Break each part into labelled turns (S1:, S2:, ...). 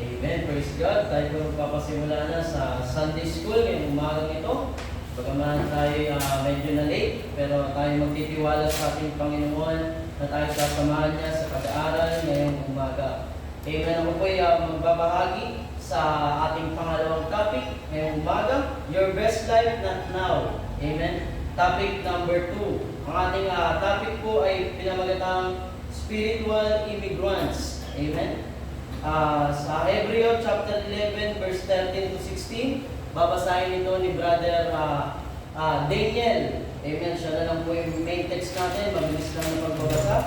S1: Amen. Praise God. Tayo po magpapasimula na sa Sunday School ngayong umagang ito. Bagaman tayo medyo na late, pero tayo magtitiwala sa ating Panginoon na tayo sasamahan niya sa pag-aaral ngayong umaga. Amen. Ako po ay magbabahagi sa ating pangalawang topic ngayong umaga, Your Best Life Not Now. Amen. Topic number 2. Ang ating topic po ay pinamagatang Spiritual Immigrants. Amen. Sa Hebreo chapter 11 verse 13 to 16, babasahin ito ni Brother Daniel. Amen. Siya na lang po yung main text natin. Mabilis lang na pagbabasa.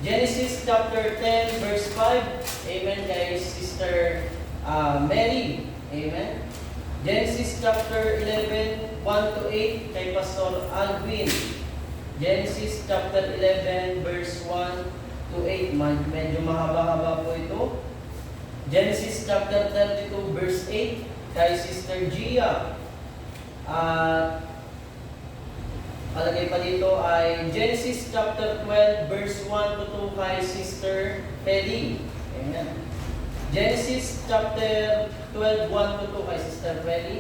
S1: Genesis chapter 10 verse 5. Amen. Kay Sister Mary. Amen. Genesis chapter 11 1 to 8 kay Pastor Alvin. Genesis chapter 11 verse 1 to 8. Medyo mahaba-haba po ito. Genesis chapter 32 verse 8 kay Sister Gia. Palagay pa dito ay Genesis chapter 12 verse 1 to 2 kay Sister Feli. Amen. Genesis chapter 12 1 to 2 kay Sister Feli.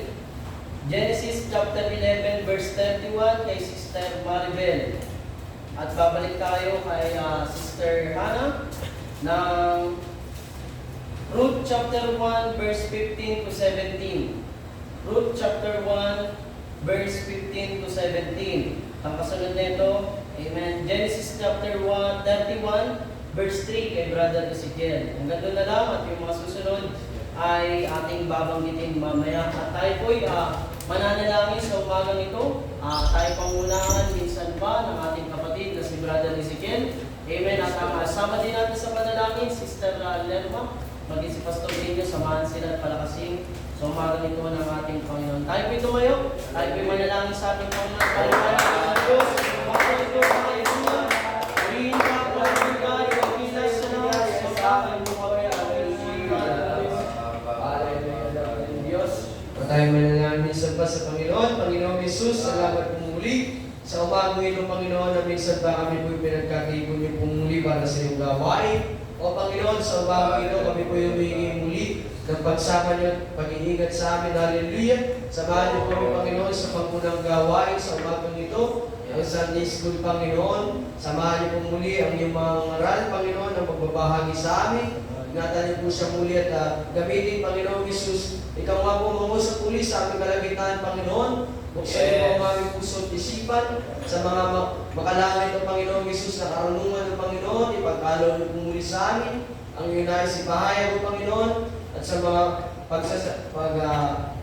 S1: Genesis chapter 11 verse 31 kay Sister Maribel. At babalik tayo kay Sister Hannah ng Ruth chapter 1 verse 15 to 17. Ruth chapter 1 verse 15 to 17. Ang kasunod nito, amen. Genesis chapter 31 verse 3 kay Brother Ezekiel. Ang ganda na lang at yung mga susunod ay ating babanggitin mamaya. At tayo po'y mananalangin sa umagang ito. Tayo pangunahan minsan pa ng ating kapatid na si Brother Ezekiel. Amen. At sama din natin sa panalangin, Sister Lerma, maging si Pastor Daniel, samahan sila at palakasin sa umagang ito ng ating Panginoon. Tayo po'y tumayo. Tayo po'y manalangin sa ating Panginoon. Paliwanag ng Diyos. Pagkakas Diyos sa Hallelujah. Purihin ka, purihin ka, iwagilas sa lahat sa aking buhay. Diyos.
S2: Tayo manalangin sa Panginoon. Panginoon Jesus, salamat po muli sa umagang ito, Panginoon, na minsan pa kami po'y pinagkakaibon niyo po muli para sa iyong gawain. O Panginoon, sa umagang ito kami po'y humingi muli ng pagsama niyo at pag-iingat sa amin. Hallelujah. Samahan niyo po kami, Panginoon, sa pangunang gawain sa umagang ito. Ang Sunday School, Panginoon, samahan niyo po muli ang iyong mga ngaral, Panginoon, na magbabahagi sa amin. Ingatan niyo po siya muli at gamitin, Panginoon Jesus. Ikaw nga po mangusap muli sa aming kalagitan, Panginoon. Buksan niyo po ang aming puso at isipan sa mga makalangit ng Panginoon Jesus na karunungan ng Panginoon. Ipagkalaw niyo po muli sa amin ang iyong nais ipahayag ng Panginoon at sa mga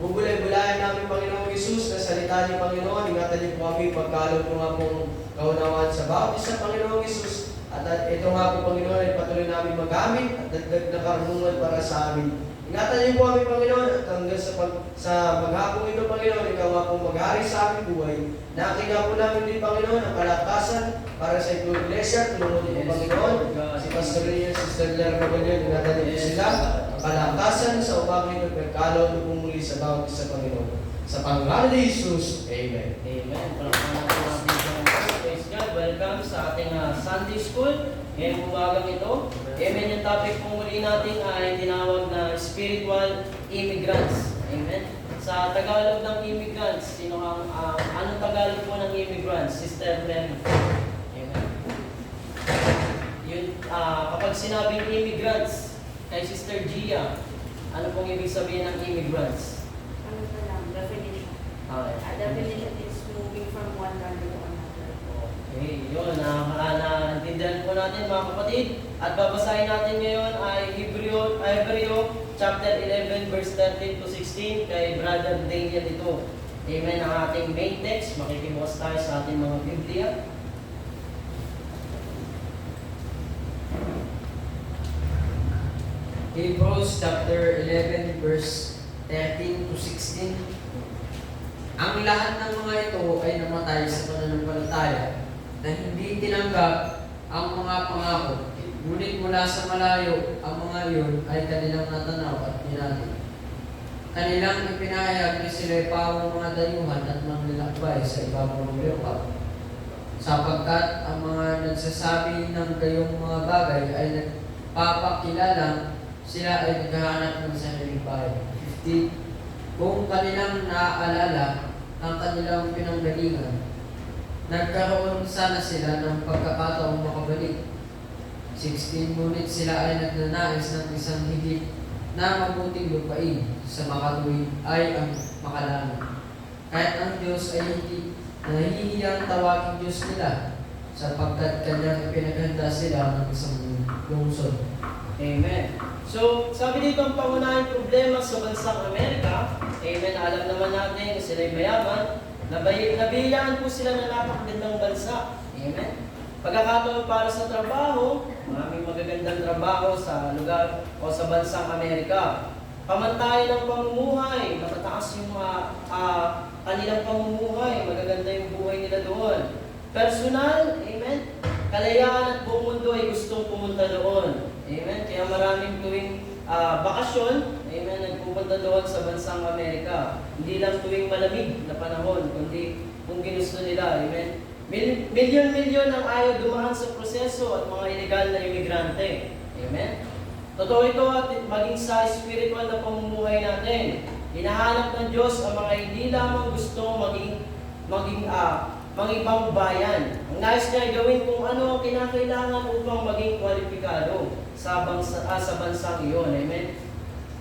S2: bubulay-bulayan namin, Panginoon Jesus, na salita niyo, Panginoon. Ingatan niyo po kami, pagkalaw po nga pong kaunawaan sa bawat isa, Panginoon Jesus. At ito nga po, Panginoon, ay patuloy namin magamit at dagdag na karunungan para sa amin. Ingatan niyo po kami, Panginoon, at hanggang sa maghapong ito, Panginoon, ikaw nga po maghari sa aming buhay. Nakakita po namin din, Panginoon, ang kalakasan para sa ito iglesia. Tulungan niyo po, Panginoon. Si Pastor Ria, Sister Lerma, ingatan niyo po sila. Kalakasan sa umagang ito, pagkalaw niyo po muli sa bawat isa, Panginoon. Sa pangalan ni Jesus, Amen.
S1: Amen. Palakpakan natin ang ating Panginoon. Praise God. Welcome sa ating Sunday School. Ngayong umagang ito. Amen. Yung topic po muli natin ay tinawag na Spiritual Immigrants. Amen. Sa Tagalog ng immigrants, anong Tagalog po ng immigrants? Sister Mary. Amen. Yun, kapag sinabing immigrants, kay Sister Gia, ano pong ibig sabihin ng immigrants?
S3: Ano pa lang, definition.
S1: Okay.
S3: Definition is moving from one country to another.
S1: Okay, yun. Naintindihan po natin mga kapatid. At babasahin natin ngayon ay Hebreo chapter 11 verse 13 to 16 kay Brother Daniel ito. Amen. Ang ating main text. Makikibukas tayo sa ating mga Biblia.
S2: Hebrews chapter 11 verse 13 to 16. Ang lahat ng mga ito ay namatay sa pananampalataya na hindi tinanggap ang mga pangako. Ngunit mula sa malayo, ang mga iyon ay kanilang natanaw at pinati. Kanilang ipinahayag na sila'y pawang mga dayuhan at manglilakbay sa ibang mga lupa. Sapagkat ang mga nagsasabi ng gayong mga bagay ay nagpapakilalang
S4: sila ay naghahanap ng sariling bahay. 15. Kung kanilang naaalala ang kanilang pinanggalingan, nagkaroon sana sila ng pagkakataong makabalik. 16. Ngunit sila ay nagnanais ng isang higit na mabuting lupain sa makatuwid ay ang makalangit. Kahit ang Diyos ay hindi nahihiyang tawagin Diyos nila, sapagkat kanyang ipinaghanda sila ng isang lungsod.
S1: Amen. So, sabi dito ang pangunahing problema sa bansang Amerika, amen, alam naman natin na sila'y mayaman, nabiyayaan po sila ng napakagandang bansa. Amen. Pagkakataon para sa trabaho, maraming magagandang trabaho sa lugar o sa bansang Amerika. Pamantayan ng pamumuhay, matataas yung kanilang pamumuhay, magaganda yung buhay nila doon. Personal, amen, kalayaan at buong mundo ay gustong pumunta doon. Amen, kaya maraming tuwing bakasyon, amen, nagpupunta doon sa bansang Amerika. Hindi lang tuwing malamig na panahon, kundi kung ginusto nila, amen. Milyon-milyon ang ayaw dumaan sa proseso at mga illegal na imigrante. Amen? Totoo ito at maging sa spiritual na pamumuhay natin. Hinahanap ng Diyos ang mga hindi lamang gusto maging ibang bayan. Ang nais niya ay gawin kung ano ang kinakailangan upang maging kwalipikado sa bansang iyon. Amen?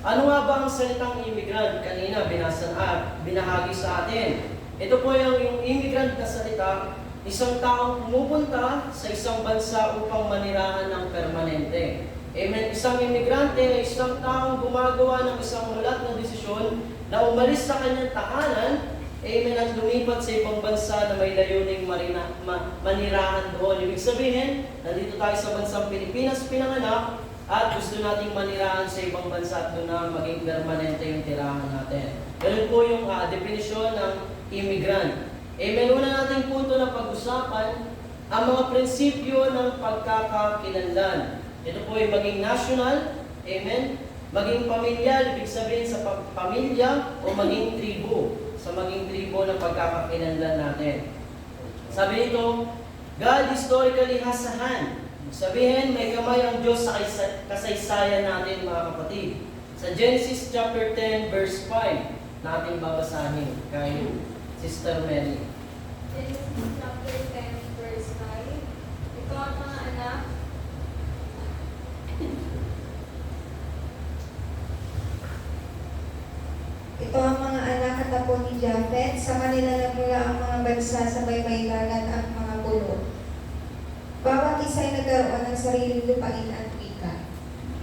S1: Ano nga ba ang salitang immigrant? Kanina binahagi sa atin. Ito po yung immigrant na salita, isang taong pumupunta sa isang bansa upang manirahan ng permanente. Amen. Isang imigrante ay isang taong gumagawa ng isang mulat na desisyon na umalis sa kanyang tahanan, amen, at lumipat sa ibang bansa na may layuning manirahan doon. Ibig sabihin, nandito tayo sa bansang Pilipinas pinanganak at gusto nating manirahan sa ibang bansa at doon na maging permanente yung tirahan natin. Ganun po yung definisyon ng immigrant. Amen. Una nating punto na pag-usapan ang mga prinsipyo ng pagkakakilanlan. Ito po ay maging national, amen, maging pamilyal, ibig sabihin sa pamilya o maging tribo, sa maging tribo ng pagkakakilanlan natin. Sabi nito, God historically has a hand. Ibig sabihin, may kamay ang Diyos sa kasaysayan natin, mga kapatid. Sa Genesis chapter 10, verse 5, natin babasahin kay Sister Mary.
S3: Genesis chapter 10, verse 5. Ito ang mga anak.
S5: Ito ang mga anak at apo ni Japhet. Sa kanila nagmula ang mga bansa sa baybaylagan at mga pulo. Bawat isa ay nagkaroon ng sariling lupain at wika.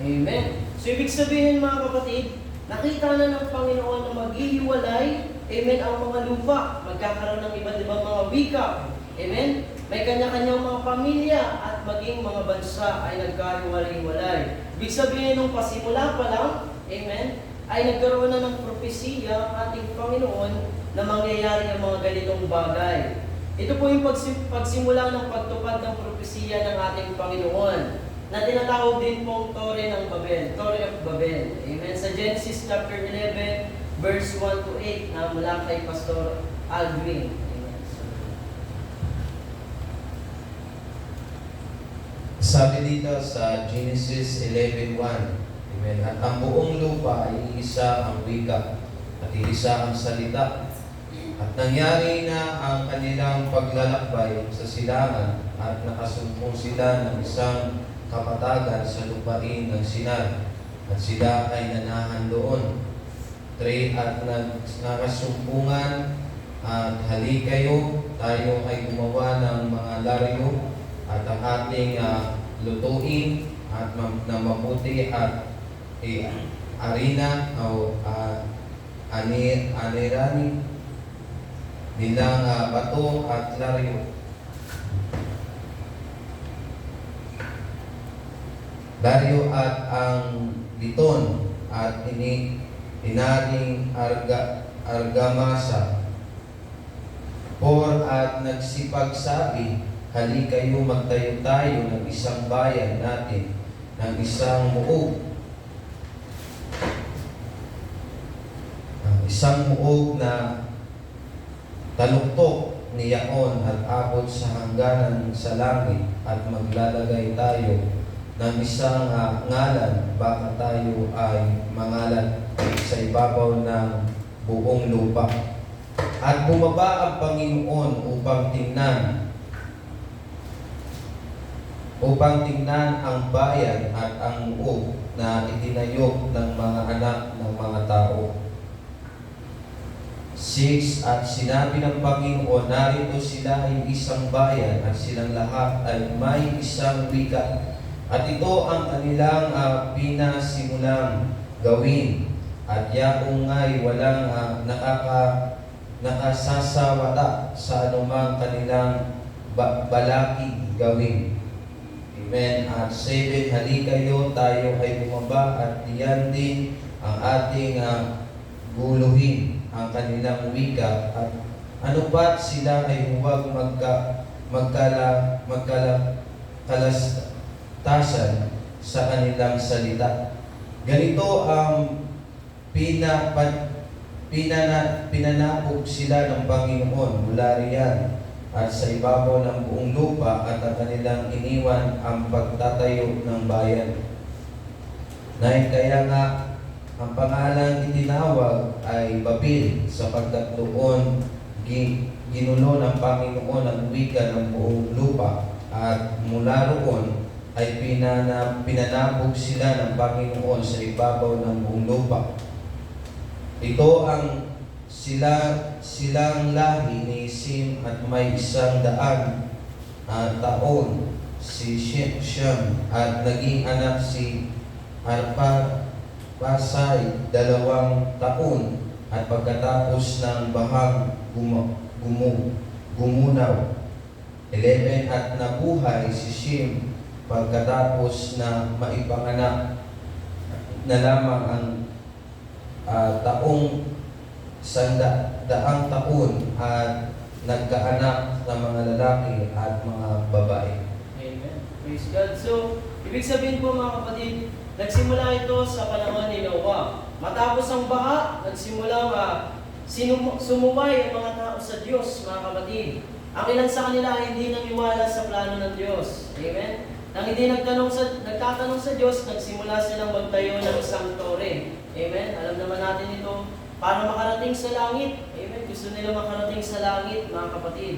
S1: Amen. So, ibig sabihin, mga kapatid, nakita na ng Panginoon na maghihiwalay, amen, ang mga lupa. Magkakaroon ng iba't ibang mga wika. Amen. May kanya-kanyang mga pamilya at maging mga bansa ay nagkahiwalay-hiwalay. Ibig sabihin, nung pasimula pa lang, amen, ay nagkaroon na ng propesiya ang ating Panginoon na mangyayari ang mga ganitong bagay. Ito po yung pagsimula ng pagtupad ng propesiya ng ating Panginoon na tinatawag din pong Torre ng Babel, Torre of Babel. Amen. Sa Genesis chapter 11, verse 1 to 8 na mula kay Pastor Alvin. Amen.
S6: Sabi dito sa Genesis 11:1, amen, at ang buong lupa ay isa ang wika at isa ang salita. At nangyari na ang kanilang paglalakbay sa silangan at nakasumpong sila ng isang kapatagan sa lupain ng Sinar at sila ay nanahan doon. 3. At nakasumpungan at hali kayo, tayo ay gumawa ng mga laryo at ang ating lutuin at na maputi at arena o anirani nilang bato at laryo. Laryo at ang liton at inaring argamasa. 4. At nagsipagsabi, hali kayo magtayo tayo ng isang bayan natin, ng isang muog. Isang muog na taluktok niyaon at abot sa hangganan sa langit at maglalagay tayo ng isang ngalan, baka tayo ay mangalan sa ibabaw ng buong lupa. At bumaba ang Panginoon upang tingnan ang bayan at ang muog na itinayog ng mga anak ng mga tao. 6. At sinabi ng Panginoon, narito sila ay isang bayan at silang lahat ay may isang wika. At ito ang kanilang pinasimulang gawin. At yaong ay walang nakasasawata sa anumang kanilang balakid gawin. Amen. At 7, halikayo, tayo ay bumaba at diyan din ang ating guluhin ang kanilang wika at anupat sila ay huwag magkalastasan sa kanilang salita. Ganito ang pinanabog sila ng Panginoon mula riyan at sa ibabaw ng buong lupa at ang kanilang iniwan ang pagtatayo ng bayan. Kaya nga, ang pangalang itinawag ay Babil sapagkat doon ginulo ng Panginoon ang wika ng buong lupa at mula roon ay pinanabog sila ng Panginoon sa ibabaw ng buong lupa. Ito ang silang lahi ni Sim at may 100 taon si Shem at naging anak si Arpakshad 2 taon at pagkatapos ng bahang gumunaw 11 at nabuhay si Shem pagkatapos na maipanganak na lamang ang daang taon at nagkaanak ng mga lalaki at mga babae.
S1: Amen. Praise God. So, ibig sabihin po mga kapatid, nagsimula ito sa panahon ni Noah. Matapos ang baha, nagsimula sumuway ang mga tao sa Diyos, mga kapatid. Ang ilan sa kanila ay hindi naniwala sa plano ng Diyos. Amen? Nang hindi nagtatanong sa Diyos, nagsimula silang magtayo ng isang tore. Amen? Alam naman natin ito, para makarating sa langit. Amen? Gusto nila makarating sa langit, mga kapatid.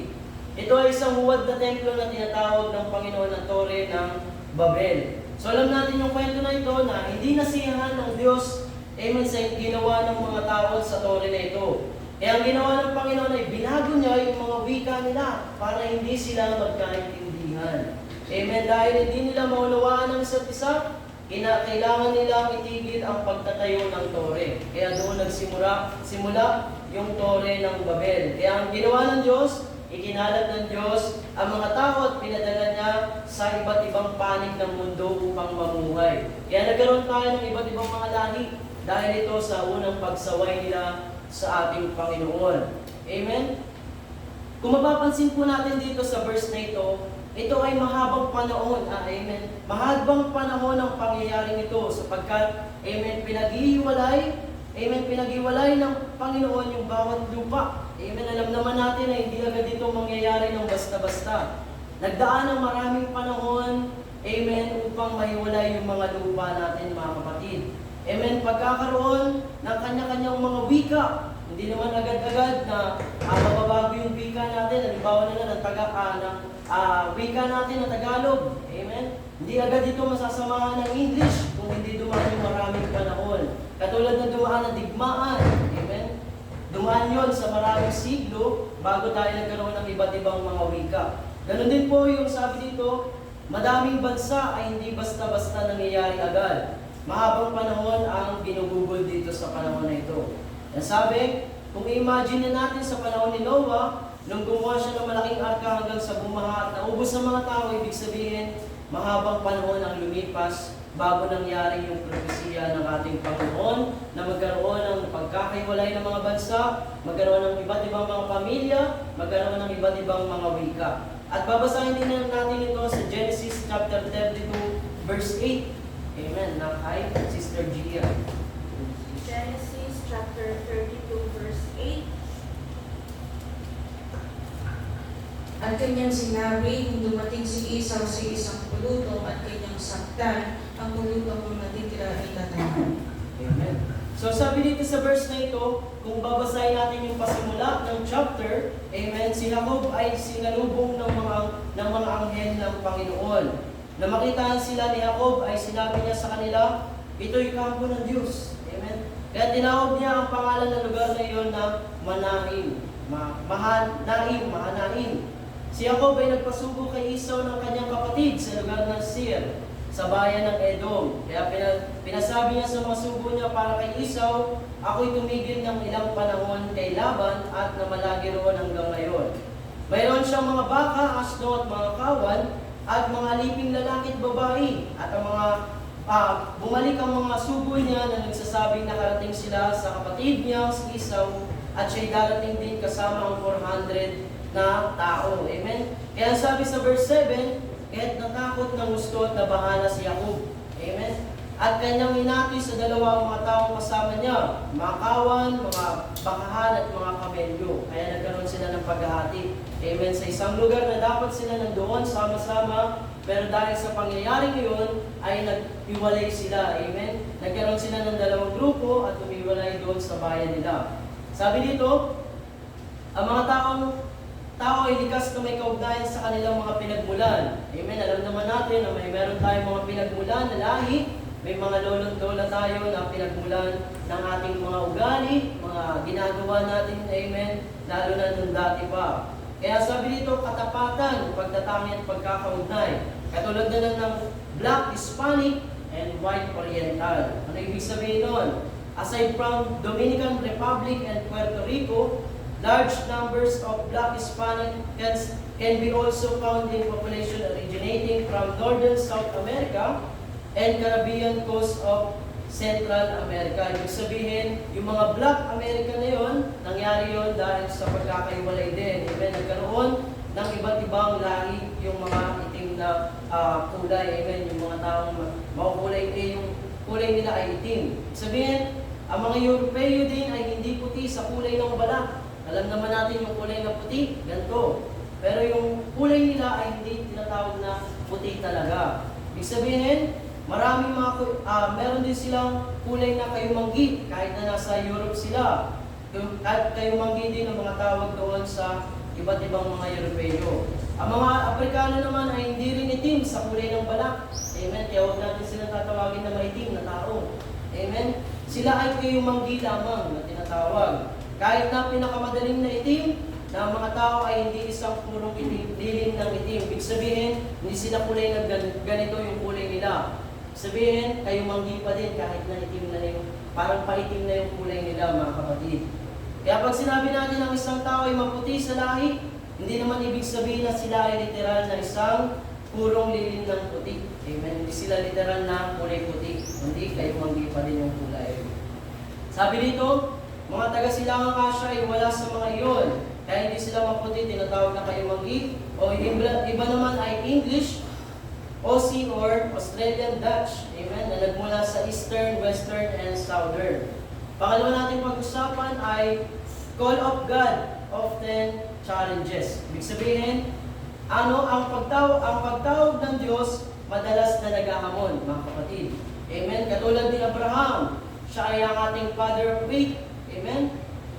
S1: Ito ay isang huwad na templo na tinatawag ng Panginoon na tore ng Babel. So alam natin yung kwento na ito na hindi nasiyahan ng Diyos, amen, sa ginawa ng mga tao sa tore na ito. Ang ginawa ng Panginoon ay binago niya yung mga wika nila para hindi sila magkaintindihan. Amen. Dahil hindi nila maunawaan ng isa't isa, kailangan nilang itigil ang pagtatayo ng tore. Kaya doon simula yung tore ng Babel. Kaya ang ginawa ng Diyos, ikinalat ng Diyos ang mga tao at pinadala niya sa iba't ibang panig ng mundo upang mamuhay. Kaya nagkaroon tayo ng iba't ibang mga lahi dahil ito sa unang pagsaway nila sa ating Panginoon. Amen? Kung mapapansin po natin dito sa verse na ito ay mahabang panahon. Amen? Mahabang panahon ang pangyayaring ito sapagkat, amen, pinag-iwalay ng Panginoon yung bawat lupa. Amen? Alam naman natin na hindi agad ito mangyayari ng basta-basta. Nagdaan ng maraming panahon, amen, upang mahiwalay yung mga lupa natin, mga kapatid. Amen, pagkakaroon ng kanya-kanyang mga wika, hindi naman agad-agad na mababago yung wika natin. Halimbawa na ng wika natin na Tagalog. Amen? Hindi agad ito masasamahan ng English kung hindi dumaan yung maraming panahon. Katulad na dumaan ng digmaan. Amen? Dumaan yon sa maraming siglo bago tayo nagkaroon ng iba't ibang mga wika. Ganon din po yung sabi dito, madaming bansa ay hindi basta-basta nangyayari agad. Mahabang panahon ang binubugol dito sa panahon na ito. Yan sabi, kung i-imagine na natin sa panahon ni Noah, nung gumawa siya ng malaking arka hanggang sa bumaha at naubos sa mga tao, ibig sabihin, mahabang panahon ang lumipas bago nangyari yung propesiya ng ating Panginoon na magkaroon ng pagkakahiwalay ng mga bansa, magkaroon ng iba't ibang mga pamilya, magkaroon ng iba't ibang mga wika. At babasahin din natin ito sa Genesis chapter 32, verse 8. Amen. Na kay Sister Gia.
S3: Genesis chapter 32 verse 8.
S5: At kanyang sinabi, nung dumating si Esau sa isang pulutong at kanyang
S7: saktan, ang bulutong kung natitira ay tatamaan.
S1: Amen. So sabi dito sa verse na ito, kung babasahin natin yung pasimula ng chapter, amen, si Jacob ay sinalubong ng mga anghel ng Panginoon. Na makitaan sila ni Jacob ay sinabi niya sa kanila, ito'y kampo ng Diyos. Amen. Kaya tinawag niya ang pangalan ng lugar na iyon na Mahanaim. Mahanaim. Si Jacob ay nagpasugo kay Esau ng kanyang kapatid sa lugar ng Seir, sa bayan ng Edom. Kaya pinasabi niya sa mga sugo niya para kay Esau, ako'y tumigil ng ilang panahon kay Laban at namalagi roon hanggang ngayon. Mayroon siyang mga baka, asno at mga kawan, at mga aliping lalaki at babae. At ang mga bumalik ang mga sugo niya na nagsasabing nakarating sila sa kapatid niya, si Esau, at siya'y darating din kasama ang 400 na tao. Amen? Kaya sabi sa verse 7, kahit natakot ng gusto at nabahala si Jacob. Amen? At kanyang hinati sa dalawa mga taong kasama niya, mga kawan, mga bakahan at mga kamelyo. Kaya nagkaroon sila ng paghahati. Amen? Sa isang lugar na dapat sila nandoon sama-sama, pero dahil sa pangyayari ngayon, ay naghiwalay sila. Amen? Nagkaroon sila ng dalawang grupo at umiwalay doon sa bayan nila. Sabi dito, ang mga tao ay likas na may kaugnayan sa kanilang mga pinagmulan. Amen? Alam naman natin na meron tayong mga pinagmulan na lahi. May mga lolo't lola tayo na pinagmulan ng ating mga ugali, mga ginagawa natin, amen, lalo na nung dati pa. Kaya sabi dito, katapatan, pagtatangi at pagkakaugnay. Katulad na lang ng Black, Hispanic, and White Oriental. Ano ibig sabihin nun? Aside from Dominican Republic and Puerto Rico, large numbers of Black Hispanics can be also found in population originating from northern South America and Caribbean coast of Central America. Ibig sabihin, yung mga Black American na yun, nangyari yun dahil sa pagkakaiwalay din. Amen? Nagkaroon ng iba't ibang lahi yung mga itim na kulay. Amen? Yung mga taong makukulay, yung kulay nila ay itim. Sabihin, ang mga Europeo din ay hindi puti sa kulay ng balat. Alam naman natin yung kulay na puti, ganito. Pero yung kulay nila ay hindi tinatawag na puti talaga. Ibig sabihin, maraming meron din silang kulay na kayumanggi kahit na nasa Europe sila. Kahit kayumanggi din ang mga tawag doon sa iba't ibang mga Europeo. Ang mga Afrikano naman ay hindi rin itim sa kulay ng balat. Amen. Kaya huwag natin silang tatawagin na maitim na tao. Amen. Sila ay kayumanggi lamang na tinatawag. Kahit na pinakamadaling na itim, na ang mga tao ay hindi isang purong dilim ng itim. Ibig sabihin, hindi sila kulay na ganito yung kulay nila. Sabihin, kayo manggi pa din kahit na itim na yung, parang paitim na yung kulay nila, mga kapatid. Kaya pag sinabi natin ang isang tao ay maputi sa lahi, hindi naman ibig sabihin na sila ay literal na isang purong lilim ng puti. Amen. Hindi sila literal na kulay puti. Hindi, kayo manggi pa din yung kulay. Sabi dito, mga taga-silangang Asya ay wala sa mga iyon. Kaya hindi sila maputi, tinatawag na kayo manggi. O iba naman ay English, Aussie or Australian Dutch. Amen. Na nagmula sa Eastern, Western, and Southern. Pangalawa natin pag-usapan ay call of God often challenges. Ibig sabihin, ang pagtawag ng Diyos madalas na naghahamon, mga kapatid. Amen. Katulad ni Abraham, siya ay ang ating father of faith. Amen.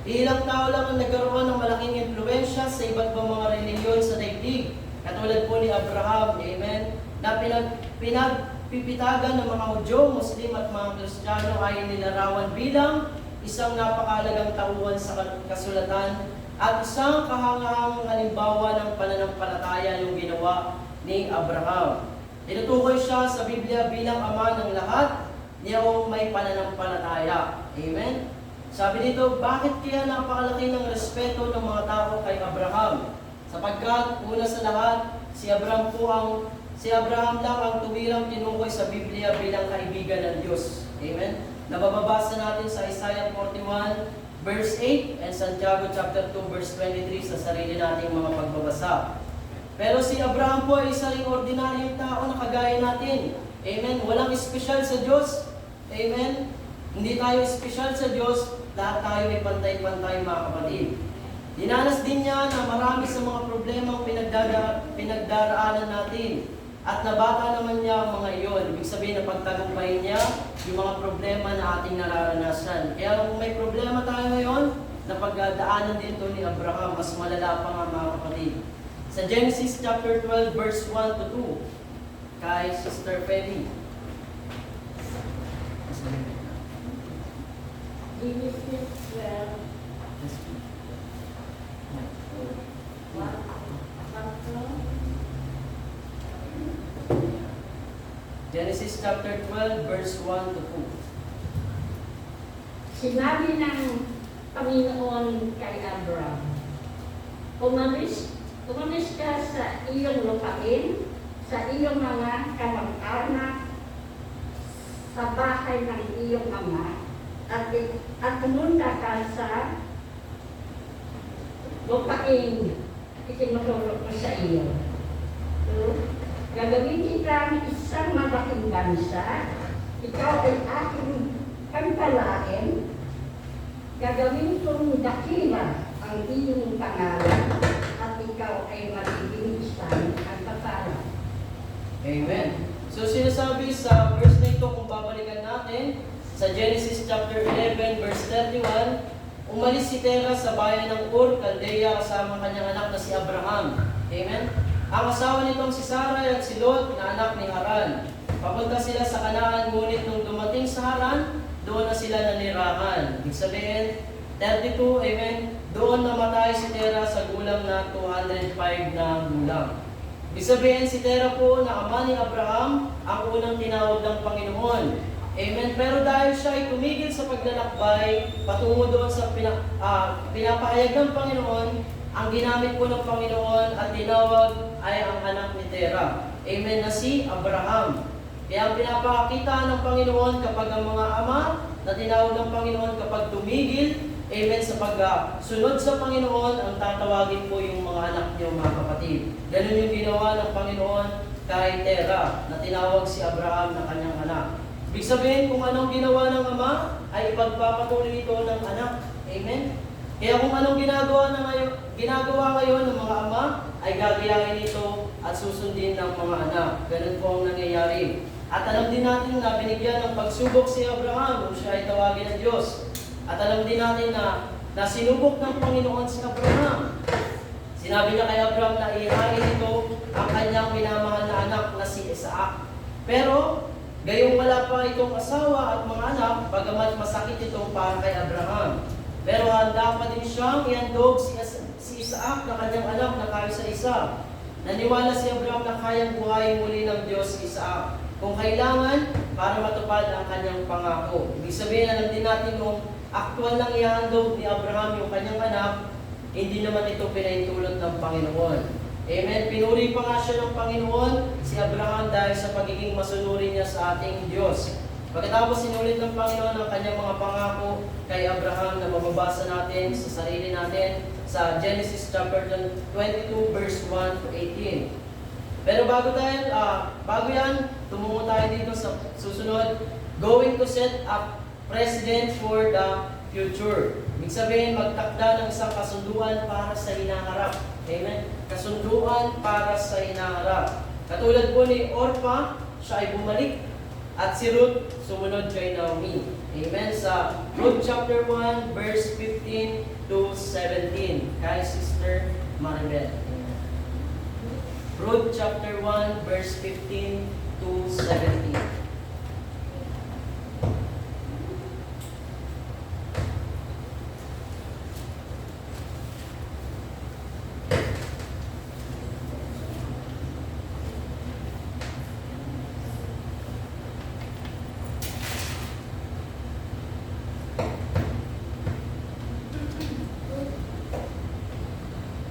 S1: Ilang tao lang ang nagkaroon ng malaking impluensya sa iba't ibang mga reliyon sa daigdig. Katulad po ni Abraham, amen, na pinagpipitagan ng mga Hudyo, Muslim at mga Kristiyano ay nilarawan bilang isang napakahalagang tauhan sa kasulatan at isang kahangahangang halimbawa ng pananampalataya yung ginawa ni Abraham. Tinutukoy siya sa Biblia bilang ama ng lahat niyong may pananampalataya. Amen? Sabi dito, bakit kaya napakalaki ng respeto ng mga tao kay Abraham? Sapagkat, una sa lahat, si Abraham lang ang tuwirang tinukoy sa Biblia bilang kaibigan ng Diyos. Amen? Nababasa natin sa Isaiah 41, verse 8, and Santiago chapter 2, verse 23 sa sarili nating mga pagbabasa. Pero si Abraham po ay isa ring ordinaryong tao na kagaya natin. Amen? Walang espesyal sa Diyos. Amen? Hindi tayo espesyal sa Diyos, lahat tayo ay pantay-pantay, mga kapatid. Dinanas din niya na marami sa mga problemang pinagdaraanan natin. at nabata naman niya ang mga iyon. Ibig sabihin na pagtagumpayin niya yung mga problema na ating nararanasan. Kaya kung may problema tayo ngayon, na pagdaanan din ito ni Abraham, mas malala pa nga mga kapatid. Sa Genesis chapter 12 verse 1 to 2, kay Sister Penny.
S3: Genesis 12,
S1: Genesis chapter 12 verse 1 to 2.
S8: Sinabi ng Panginoon kay Abraham, umalis ka sa iyong lupain, sa iyong mga kamag-anak, sa bahay ng iyong ama, at pumunta ka sa lupain itinuturo ko sa iyo. Gagawin kita isang malaking bansa, ikaw ay aking pagpalain, gagawin kong dakila ang iyong pangalan, at ikaw ay magiging isang pagpapala.
S1: Amen. So sinasabi sa verse na ito, kung babalikan natin, sa Genesis chapter 11 verse 31, umalis si Terah sa bayan ng Ur, Caldea, kasama kanyang anak na si Abraham. Amen. Ang asawa nitong si Sarai at si Lot na anak ni Haran. Papunta sila sa Kanaan, ngunit nung dumating sa Haran, doon na sila nanirahan. Ibig sabihin, 32, amen, doon namatay si Terah sa gulang na 205 na gulang. Ibig sabihin, si Terah po na ama ni Abraham, ang unang tinawag ng Panginoon. Amen. Pero dahil siya ay tumigil sa paglalakbay, patungo doon sa pinapahayag ng Panginoon, ang ginamit po ng Panginoon at tinawag ay ang anak ni Terah. Amen, na si Abraham. Kaya ang pinapakita ng Panginoon kapag ang mga ama na tinawag ng Panginoon kapag tumigil, amen, sa pagsunod sa Panginoon, ang tatawagin po yung mga anak niyo, mga kapatid. Ganun yung ginawa ng Panginoon kay Terah, na tinawag si Abraham na kanyang anak. Ibig sabihin, kung anong ginawa ng ama, ay ipagpapatuloy ito ng anak. Amen? Kaya kung anong ginagawa ngayon ng mga ama, ay gagayahin ito at susundin ng mga anak. Ganun po ang nangyayari. At alam din natin na binigyan ng pagsubok si Abraham kung siya ay tawagin ng Diyos. At alam din natin na sinubok ng Panginoon si Abraham. Sinabi niya kay Abraham na ihain ito ang kanyang minamahal na anak na si Isaac. Pero, gayong wala pa itong asawa at mga anak, bagamat masakit itong para kay Abraham. Pero handa pa din siyang ihandog si Isaac na kanyang anak na kaisa-isa. Naniwala si Abraham na kayang buhayin muli ng Diyos si Isaac, kung kailangan, para matupad ang kanyang pangako. Ibig sabihin, alam din natin kung aktual lang ihandog ni Abraham yung kanyang anak, hindi naman ito pinaintulot ng Panginoon. Amen. Pinuri pa nga siya ng Panginoon, si Abraham, dahil sa pagiging masunuri niya sa ating Diyos. Pagkatapos sinulit ng Panginoon ang kanyang mga pangako kay Abraham na mababasa natin sa sarili natin sa Genesis chapter 22 verse 1 to 18. Pero bago yan, tumungo tayo dito sa susunod, going to set up precedent for the future. Ibig sabihin, magtakda ng isang kasunduan para sa hinaharap. Amen? Kasunduan para sa hinaharap. Katulad po ni Orpah, siya ay bumalik. At si Ruth, sumunod kay Naomi. Amen? Sa Ruth chapter 1, verse 15 to 17. Kay Sister Maribel. Amen. Ruth chapter 1, verse 15 to 17.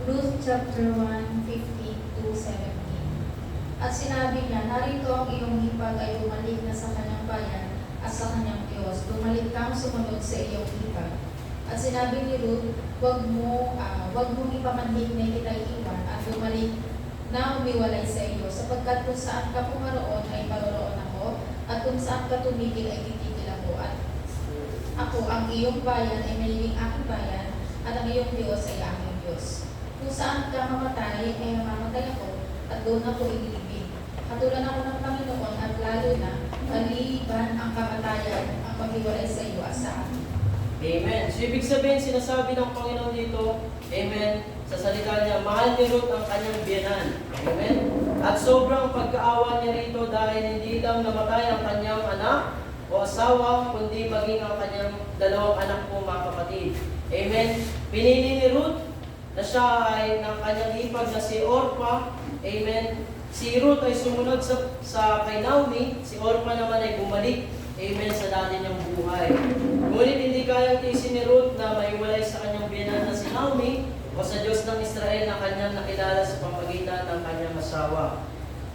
S5: Ruth chapter 1, 15 to 17. At sinabi niya, narito ang iyong hipag ay bumalik na sa kanyang bayan at sa kanyang Diyos. Bumalik kang sumunod sa iyong hipag. At sinabi ni Ruth, wag mong ipamanhik na kita'y iwan at bumalik na umiwalay sa iyo, sapagkat kung saan ka pumaroon ay paroroon ako, at kung saan ka tumigil ay titigil ako, at ako ang iyong bayan ay magiging aking bayan, at ang iyong Diyos ay aking Diyos. Kung saan ka mamatay, ay mamamatay ako, at doon ako ililibing.
S9: Hatulan ako ng Panginoon at lalo na, maliban ang kamatayan ang maghiwalay sa iyo at sa akin.
S1: Amen. So, ibig sabihin, sinasabi ng Panginoon dito, Amen, sa salita niya, mahal ni Ruth ang kanyang biyanan. Amen. At sobrang pagkaawa niya rito dahil hindi lang namatay ang kanyang anak o asawa, kundi maging ang kanyang dalawang anak po, mga kapatid. Amen. Pinili ni Ruth na siya ay ng kanyang hipag na si Orpah. Amen. Si Ruth ay sumunod sa kay Naomi, si Orpah naman ay bumalik. Amen, sa dati niyang buhay. Ngunit hindi kayang tiisin ni Ruth na maiwalay sa kanyang biyanan na si Naomi o sa Diyos ng Israel na kanyang nakilala sa pamamagitan ng kanyang asawa.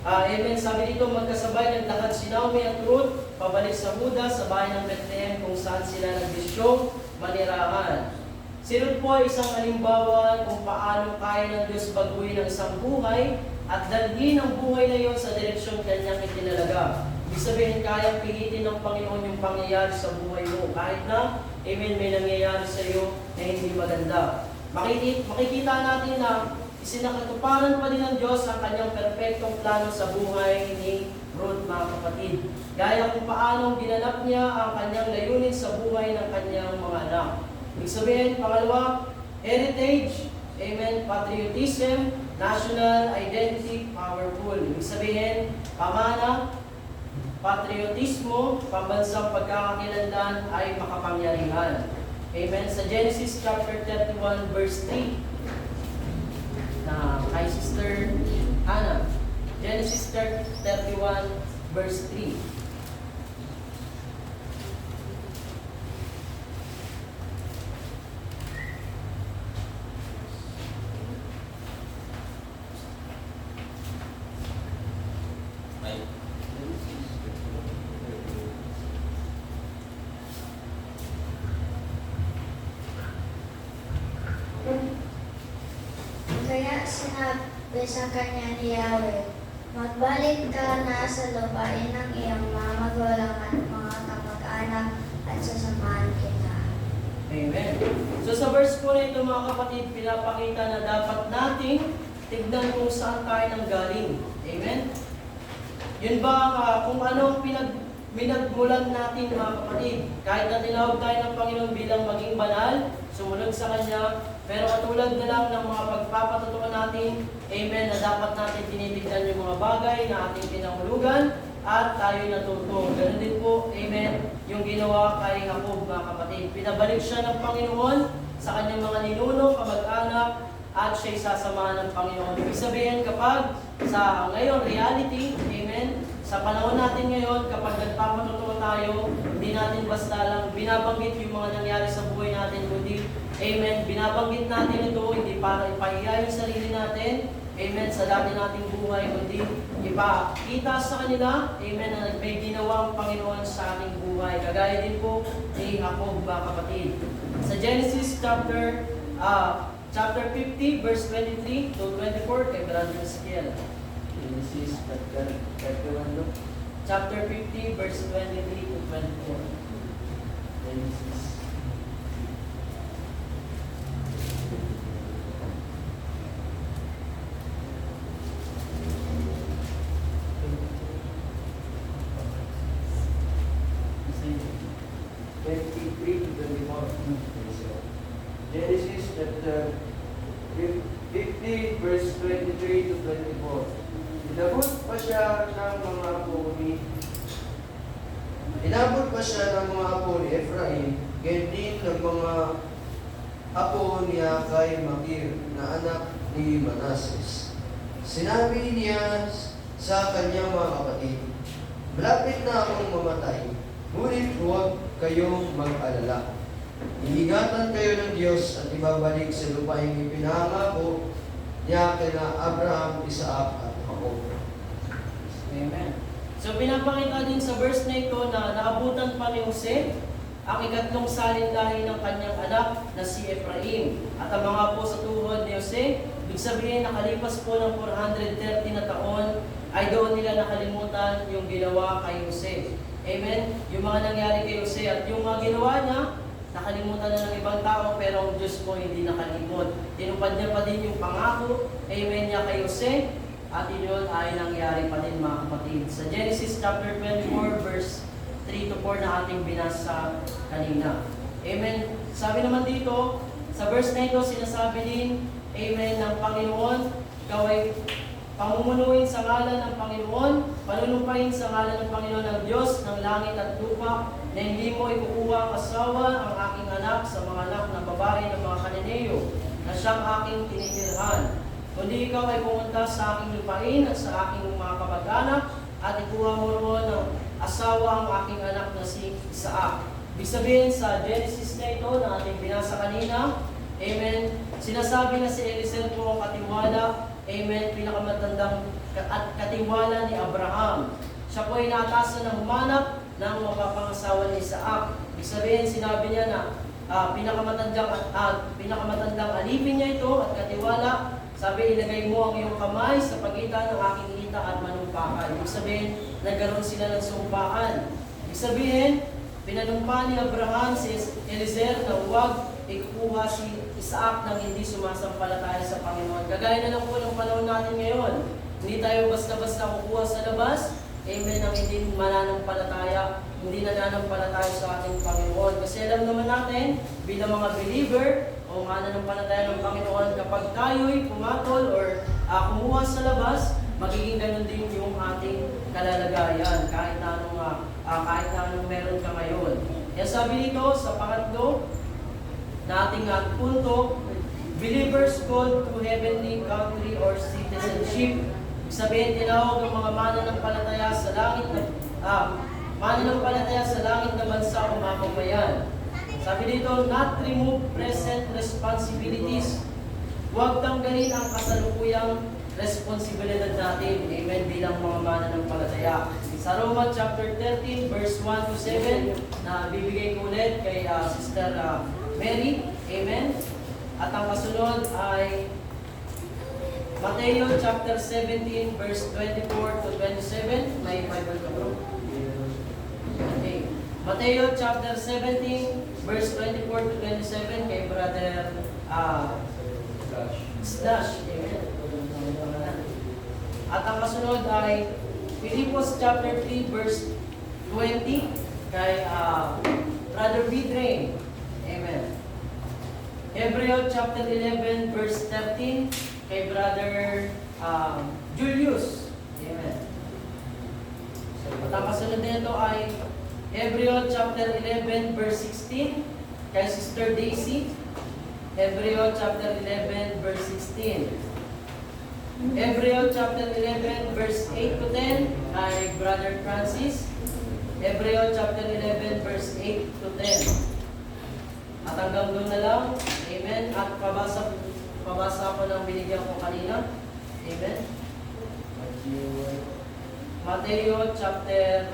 S1: Amen, sabi dito, magkasabay naglakad si Naomi at Ruth pabalik sa Huda sa bayan ng Bethlehem kung saan sila nagbisyong manirahan. Si Ruth po ay isang halimbawa kung paano kaya ng Diyos baguhin ang isang buhay at dalhin ang buhay na iyon sa direksyon kanyang itinalaga. Ibig sabihin, kayang pilitin ng Panginoon yung pangyayari sa buhay mo. Kahit na, amen, may nangyayari sa iyo na hindi maganda. Makikita natin na isinakatuparan pa din ng Diyos ang kanyang perpektong plano sa buhay ni Ruth, mga kapatid. Gaya kung paano ginanap niya ang kanyang layunin sa buhay ng kanyang mga anak. Ibig sabihin, pangalawa, heritage, amen, patriotism, national identity, powerful. Ibig sabihin, pamana, patriotismo, pambansang pagkakakilanlan ay makapangyarihan. Amen. Sa Genesis chapter 31 verse 3 na kay Sister Hannah. Genesis 31 verse 3.
S10: Kaya sinabi sa kanya ni Yahweh, magbalik ka na sa lupain ng iyong mga magulang at mga kamag-anak at sasamahan kita.
S1: Amen. So sa verse po na ito, mga kapatid, pinapakita na dapat nating tignan kung saan tayo nanggaling. Amen. Yun ba kung anong minagmulan natin, mga kapatid. Kahit na tinawag tayo ng Panginoon bilang maging banal, sumunod sa Kanya, pero katulad na lang ng mga pagpapatutuan natin, amen, na dapat natin tinitignan yung mga bagay na ating pinahulugan at tayo natuto. Ganun din po, amen, yung ginawa kay Jacob, mga kapatid. Pinabalik siya ng Panginoon sa kanyang mga ninuno, kamag-anak, at siya'y sasamahan ng Panginoon. Ibig sabihin, kapag sa ngayon, reality, amen, sa panahon natin ngayon, kapag nagpapatutuwa tayo, hindi natin basta lang binabanggit yung mga nangyari sa buhay natin, kundi, amen, binabanggit natin ito, hindi para ipahiya yung sarili natin, amen, sa dati nating buhay, kundi ipakita sa kanila, amen, na may ginawa ang Panginoon sa ating buhay. Kagaya din po ni Jacob, mga kapatid. Sa Genesis chapter 50, verse 23 to 24, kay Brother Ezekiel. Genesis chapter 50, verse 23 to 24. Genesis. Genesis chapter 50 verse 23 to 24. Inabot pa siya ng mga apo ni Ephraim, gayon din ng mga apo niya kay Makir na anak ni Manases. Sinabi niya sa kanyang mga kapatid, malapit na akong mamatay, ngunit huwag kayong mag-alala. Iingatan kayo ng Diyos at ibabalik sa lupaing ipinangako niya kina Abraham, Isaac at Jacob. Amen. So pinapakita din sa verse na ito na naabutan pa ni Jose ang ikatlong salinlahi ng kanyang anak na si Ephraim. At ang mga po sa tuhod ni Jose, ibig sabihin nakalipas po ng 430 na taon, ay doon nila nakalimutan yung ginawa kay Jose. Amen? Yung mga nangyari kay Jose at yung mga ginawa niya, nakalimutan na ng ibang tao, pero ang Diyos po hindi nakalimot. Tinupad niya pa din yung pangako, amen, niya kay Jose, at iyon ay nangyari pa din mga kapatid. Sa Genesis chapter 24 verse 3 to 4 na ating binasa kanina. Amen. Sabi naman dito, sa verse na ito, sinasabi din, Amen, ng Panginoon, ikaw ay pamumunuin sa ngalan ng Panginoon, panunumpain sa ngalan ng Panginoon ng Diyos ng langit at lupa, na hindi mo ikukuha ang asawa ang aking anak sa mga anak na babae ng mga Kananeo, na siyang aking tinitirhan. Kundi ikaw ay pumunta sa aking lupain at sa aking mga kamag-anak, at ikuha mo roon ng asawa ang aking anak na si Isaac. Ibig sabihin sa Genesis na ito na ating binasa kanina, Amen, sinasabi na si Eliezer po ang katiwala, Amen, pinakamatandang at katiwala ni Abraham. Siya po ay naatasan ng humanap ng mapapangasawa ni Isaac. Ibig sabihin, sinabi niya na pinakamatandang alipin niya ito at katiwala. Sabi, ilagay mo ang iyong kamay sa pagitan ng aking hita at manumpakan. Ibig sabihin, nagkaroon sila ng sumpaan. Ibig sabihin, pinanumpa ni Abraham si Eliezer na huwag ikukuha si Isaac nang hindi sumasampalataya sa Panginoon. Kagaya na lang po ng panahon natin ngayon. Hindi tayo basta-basta kukuha sa labas. Amen, ang hindi mananampalataya, hindi nananampalataya sa ating Panginoon. Kasi alam naman natin, bilang mga believer, o mananampalataya ng Panginoon, kapag tayo'y pumatol or kumuha sa labas, magiging ganun din yung ating kalalagayan, kahit na anong meron ka ngayon. Kaya sabi dito, sa pangatlo, na ating punto, believers called to heavenly country or citizenship. Sabihin, tinawag ng mga mananampalataya sa langit na bansa o mamamayan. Sabi dito, not remove present responsibilities. Huwag tanggalin ang kasalukuyang responsibilidad natin. Amen, bilang mga mananampalataya. Sa Roma chapter 13, verse 1 to 7, na bibigay ko ulit kay Sister Mary. Amen. At ang kasunod ay Mateo chapter 17, verse 24 to 27. May Bible ka bro? Okay. Mateo chapter 17, verse 24 to 27 kay Brother Slash. Amen. At ang kasunod ay Philippians chapter 3, verse 20 kay Brother Vidrain. Amen. Hebreo chapter 11, verse 13 kay Brother Julius. Amen. At ang kasunod nito ay Hebreo chapter 11, verse 16 kay Sister Daisy. Hebreo chapter 11, verse 16. Hebreo chapter 11, verse 8 to 10 kay Brother Francis. Hebreo chapter 11, verse 8 to 10. At hanggang doon na lang. Amen. At pabasa ko ng binigyan ko kanina. Amen. Mateo chapter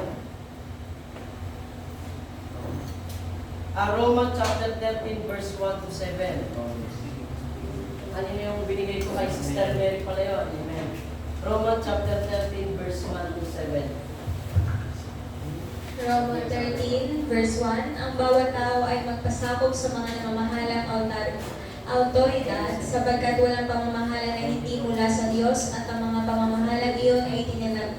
S1: Roma chapter 13 verse 1 to 7. Ano yung binigay ko kay Sister Mary pala yun? Amen. Roma chapter 13 verse 1 to 7.
S5: Roma 13, verse 1, ang bawat tao ay magpasakop sa mga namamahalang autoridad sapagkat walang pamamahala na hindi mula sa Diyos at ang mga pamamahalang iyon ay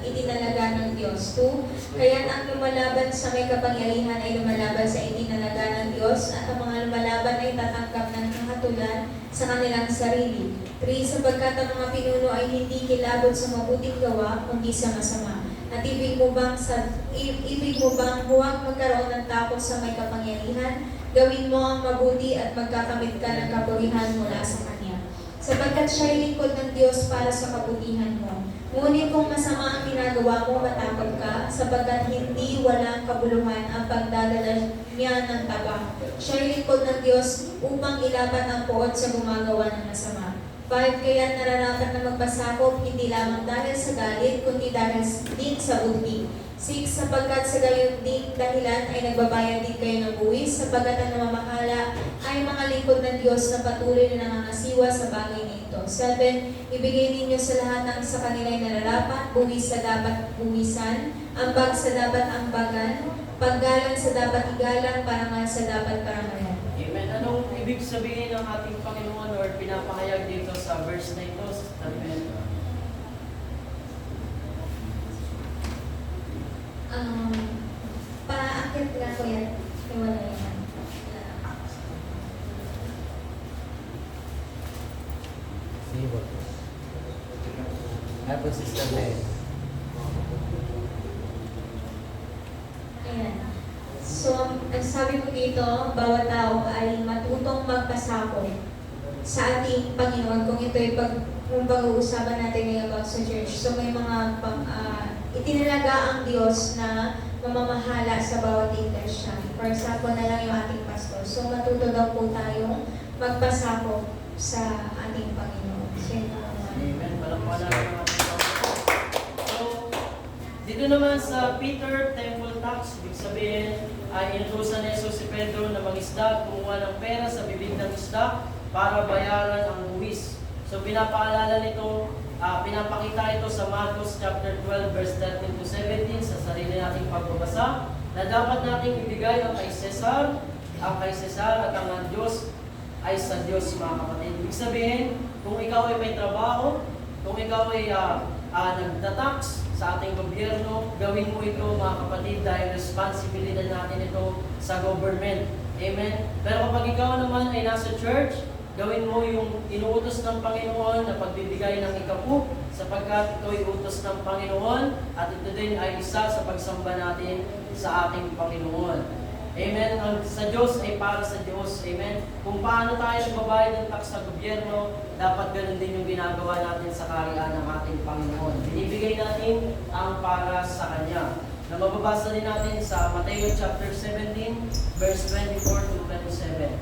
S5: itinalaga ng Diyos. 2, kaya't ang lumalaban sa may kapangyarihan ay lumalaban sa itinalaga ng Diyos at ang mga lumalaban ay tatanggap ng kahatulan sa kanilang sarili. 3, sapagkat ang mga pinuno ay hindi kilabot sa mabuting gawa kundi sa masama. At ibig mo bang huwag magkaroon ng takot sa may kapangyarihan? Gawin mo ang mabuti at magkakamit ka ng kapurihan mula sa Kanya. Sapagkat siya'y lingkod ng Diyos para sa kabutihan mo. Ngunit kung masama ang ginagawa mo, matakot ka, sapagkat hindi walang kabuluhan ang pagdadala niya ng taba. Siya'y lingkod ng Diyos upang ilapat ang poot sa gumagawa ng masama. 5, kaya nararapat na magpasakop, hindi lamang dahil sa galit, kundi dahil din sa buti. 6, sapagkat sa gayon din dahilan ay nagbabayad din kayo ng buwis, sapagkat ang namamahala ay mga lingkod ng Diyos na patuloy na nangangasiwa sa bagay na ito. 7, ibigay ninyo sa lahat ang sa kanila ay nararapat, buwis sa dapat buwisan, ambag sa dapat ambagan, paggalang sa dapat igalang, parangal sa dapat parangalan.
S1: Amen. Anong ibig sabihin ng ating Panginoon or pinapahayag dito sa verse na ito? Amen.
S5: Paakit lang ko yan. Iwala yan.
S1: Tapos Sister Mary.
S5: Ayan. So, ang sabi po dito, bawat tao ay matutong magpasako sa ating Panginoon kung ito ay kung pag-uusapan natin ngayon about sa church. So, may mga itinalaga ang Diyos na mamamahala sa bawat iglesia. For example na lang yung ating pastor. So, matuto daw po tayong magpasako sa ating Panginoon. So, yun lang.
S1: Amen. Palakpakan natin ang ating Panginoon. So, dito naman sa Peter Temple Tax, ibig sabihin ay inutusan ni Jesus si Pedro na mag-isda, kumuha ng pera sa bibig ng isda para bayaran ang buwis. So pinapaalala nito, pinapakita ito sa Marcos chapter 12 verse 13 to 17 sa sarili nating pagbabasa na dapat nating ibigay ang kay Cesar at ang Diyos ay sa Diyos, mga kapatid. Ibig sabihin, kung ikaw ay may trabaho, kung ikaw ay nagtatax sa ating gobyerno, gawin mo ito, mga kapatid, dahil responsibilidad natin ito sa government. Amen? Pero kapag ikaw naman ay nasa church, gawin mo yung inuutos ng Panginoon na pagbibigay ng ikapu, sapagkat ito ay utos ng Panginoon at ito din ay isa sa pagsamba natin sa ating Panginoon. Amen? Ang sa Diyos ay para sa Diyos. Amen? Kung paano tayo nagbabayad ng tax sa gobyerno, dapat ganun din yung ginagawa natin sa kaharian ng ating Panginoon. Binibigay natin ang para sa Kanya. Na mababasa din natin sa Mateo chapter 17, verse 24 to 27.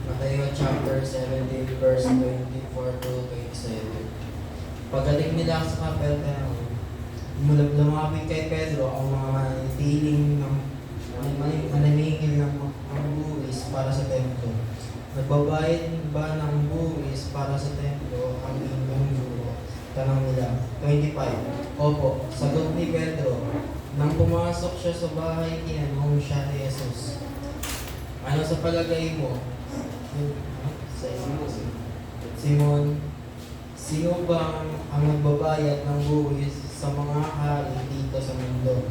S11: Mateo chapter 17 verse 24 to 27. Pagdating nila sa Capernaum, lumapit kay Pedro ang mga mananingil ng buwis para sa templo. Nagbabayad ba ng buwis para sa templo ang inyong guro? Tanong nila. 25. Opo, sagot ni Pedro. Nang pumasok siya sa bahay, tinanong siya ni Jesus, ano sa palagay mo? Simon, sino ba ang nagbabayad ng buwis sa mga hari dito sa mundo?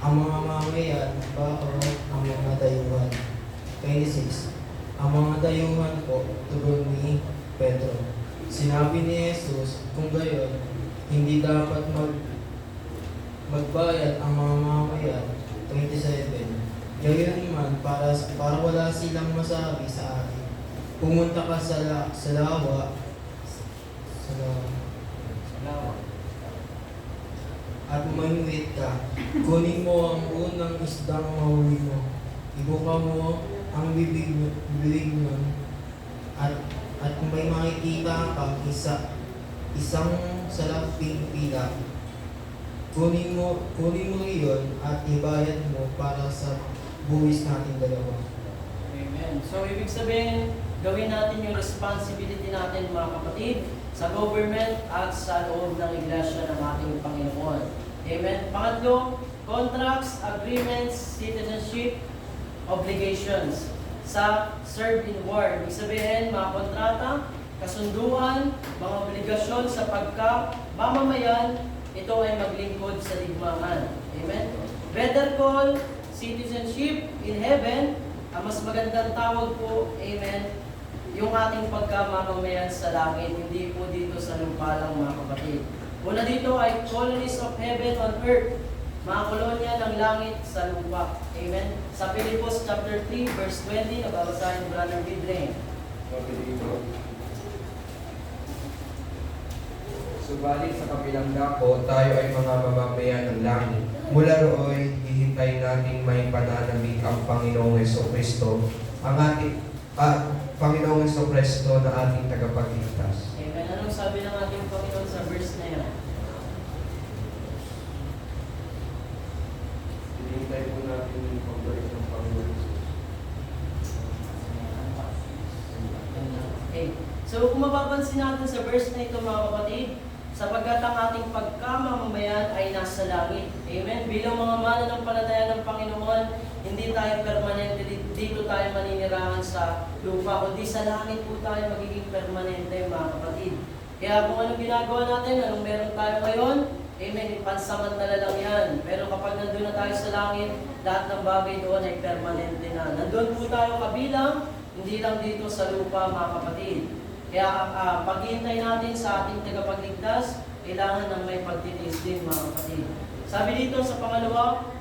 S11: Ang mga mamayan ba o ang mga dayuhan? 26. Ang mga dayuhan po, tugon ni Pedro. Sinabi ni Jesus, kung gayon, hindi dapat magbayad ang mga mamayan. 27. Gayon man, para wala silang masabi sa akin, pumunta ka sa lawa at manuwit ka. Kunin mo ang unang isdang mahuli mo. Ibuka mo ang bibig mo at kung may makikita kang isang salaping pila, kunin mo iyon at ibayad mo para sa buwis natin dalawa.
S1: Amen. So, ibig sabihin, gawin natin yung responsibility natin, mga kapatid, sa government at sa loob ng iglesia ng ating Panginoon. Amen. Pangatlo, contracts, agreements, citizenship, obligations sa serve in war. Ibig sabihin, mga kontrata, kasunduan, mga obligasyon sa pagka-mamamayan, ito ay maglingkod sa digmaan. Amen. Better call, citizenship in heaven, ang mas magandang tawag po, amen, yung ating pagkamamamayan sa langit, hindi po dito sa lupa lang, mga kapatid. Una dito ay colonies of heaven on earth, mga kolonya ng langit sa lupa. Amen. Sa Pilipos chapter 3 verse 20, nababasahin ni Brother Vidre.
S12: Subalit sa kabilang dako, tayo ay mga mamamayan ng langit. Mula rooy, hihintay nating may pananabik ang Panginoong Jesucristo, ang ating Panginoong Jesucristo na ating tagapagligtas.
S1: Amen. Anong sabi ng ating Panginoon sa verse na yan?
S12: Hihintay po natin yung pagbalik ng Panginoong Jesus.
S1: Okay. So kung mapapansin natin sa verse na ito, mga kapatid, sapagkat ang ating pagkamamamayan ay nasa langit. Amen? Bilang mga mananampalataya ng Panginoon, hindi tayo permanente dito tayo maninirahan sa lupa, kundi sa langit po tayo magiging permanente, mga kapatid. Kaya kung anong ginagawa natin, anong meron tayo ngayon, amen, pansamantala lang yan. Pero kapag nandun na tayo sa langit, lahat ng bagay doon ay permanente na. Nandun po tayo kabilang, hindi lang dito sa lupa, mga kapatid. Kaya paghihintay natin sa ating tagapagligtas, kailangan ng may pagtitiis din, mga kapatid. Sabi dito sa pangalawa,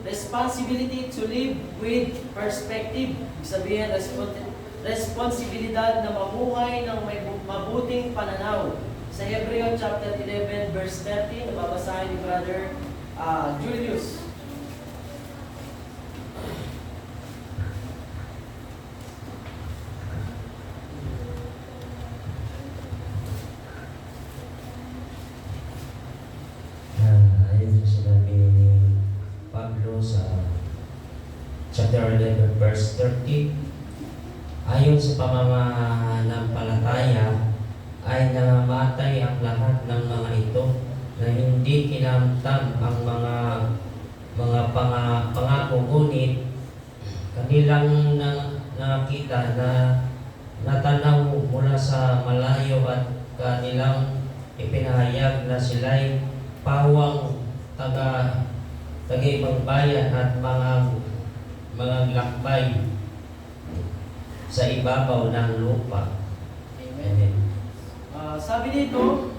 S1: responsibility to live with perspective. Ibig sabihin, responsibilidad na mamuhay ng may mabuting pananaw. Sa Hebreo chapter 11 verse 30, nababasahin ni Brother Julius.
S13: Ayon sa sinabi ni Pablo sa chapter 11 verse 30, ayon sa pamamanampalataya ay namatay ang lahat ng mga ito na hindi kinamtan ang mga pangako, ngunit kanilang nakita na natanaw mula sa malayo at kanilang ipinahayag na sila'y pawang taga-ibang bayan at mga lakbay sa ibabaw ng lupa. Amen.
S1: Sabi dito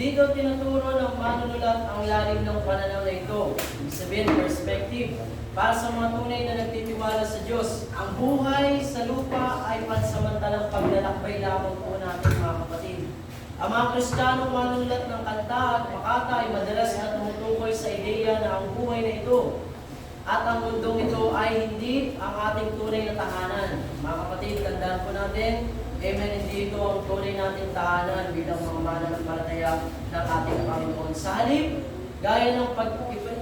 S1: tinuturo ng manunulat ang lalim ng pananaw na ito. Ibig sabihin, perspective. Para sa mga tunay na nagtitiwala sa Diyos, ang buhay sa lupa ay pansamantalang paglalakbay lamang po natin, mga kapatid. Ang mga Kristiyanong manunulat ng kanta at makata ay madalas na tumutukoy sa ideya na ang buhay na ito at ang mundong ito ay hindi ang ating tunay na tahanan. Mga kapatid, tandaan po natin, amen, hindi ito ang tunay nating tahanan bilang mga mananampalataya ng ating Panginoon. Sa halip, gaya ng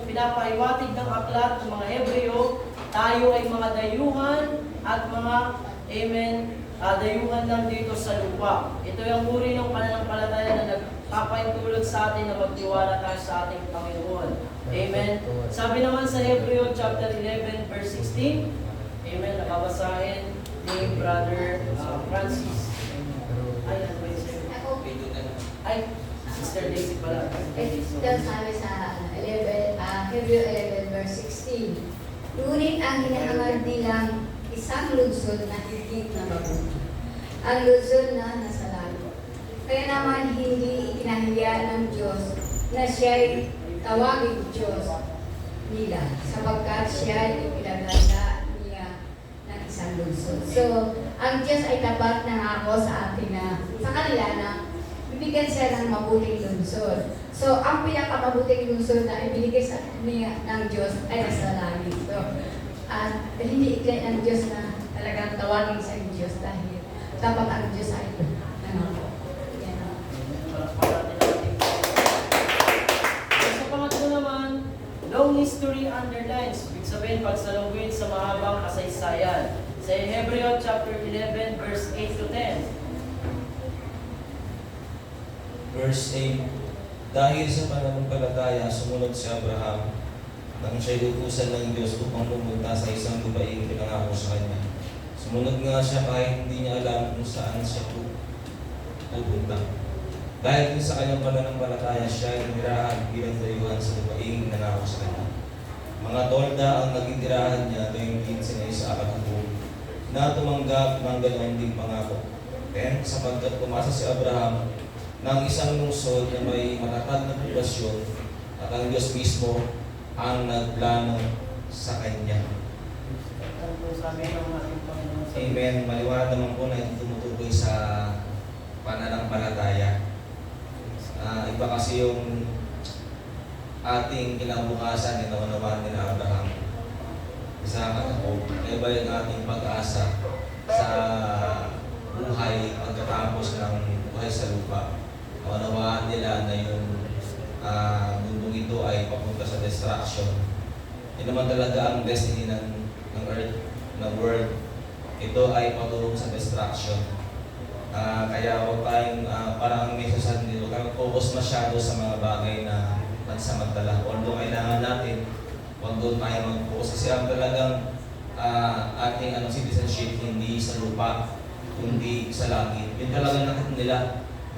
S1: pinapahiwatig ng aklat ng mga Hebreo, tayo ay mga dayuhan at mga, amen, dayuhan lang dito sa lupa. Ito yung uri ng pananampalataya na nagpapaintulot sa atin na magtiwala tayo sa ating Panginoon. Amen. Sabi naman sa Hebreo chapter 11 verse 16, amen, nababasahin ni Brother Francis. Ay, ano ba yun? Ay, Sister Daisy pala.
S8: Ito sabi sa Hebreo 11 verse 16.
S5: Ngunit ang hinahangad nilang isang lungsod na higit na mabuti. Ang lungsod na nasa langit. Kaya naman hindi ikinahiya ng Diyos na siya'y tawagin Diyos nila sapagkat siya'y ipinaganda niya ng isang lungsod. So, ang Diyos ay tapat na ako sa atin na sa kanila na bibigyan siya ng mabuting lungsod. So, ang pinakamabuting lungsod na ibinigay sa niya ng Diyos ay nasa langit. So, at hindi ikay ng Diyos na talagang tawagin sa Diyos dahil dapat ang Diyos ay nangako.
S1: Sa pangatlo naman, long history underlines. Ibig sabihin, pagsalungguin sa mahabang kasaysayan. Sa Hebreo chapter 11 verse 8 to 10.
S6: Verse 8, dahil sa pananampalataya, sumunod si Abraham nang siya'y utusan ng Diyos upang pumunta sa isang lupaing pinangako sa kanya. Sumunod nga siya kahit hindi niya alam kung saan siya pupunta. Dahil din sa kanyang pananampalataya, siya ay nirahan bilang dayuhan sa lupaing nangako sa kanya. Mga tolda ang naging tirahan niya tuwing 15 na Isaac at Jacob na tumanggap ng ganoon ding pangako. Kaya sapagkat pumasa si Abraham ng isang lungsod na may matatag na populasyon at ang Diyos mismo ang nagplano sa kanya. Amen. Maliwanag naman po na ito tumutukoy sa pananampalataya. Iba kasi yung ating kinabukasan na naunawaan ni Abraham. Isaac at Jacob. Iba yung ating pag-asa sa buhay pagkatapos ng buhay sa lupa. Naunawaan nila na yung mundong ito ay papunta sa destruction. Yun naman talaga ang destiny ng earth, ng world. Ito ay patulong sa destruction.
S14: Kaya huwag tayong parang ang message sa atin dito, huwag tayong focus masyado sa mga bagay na pansamantala. Although kailangan natin, huwag doon tayo mag-focus kasi ang talagang ating citizenship hindi sa lupa, kundi sa langit. Yun talaga nakita nila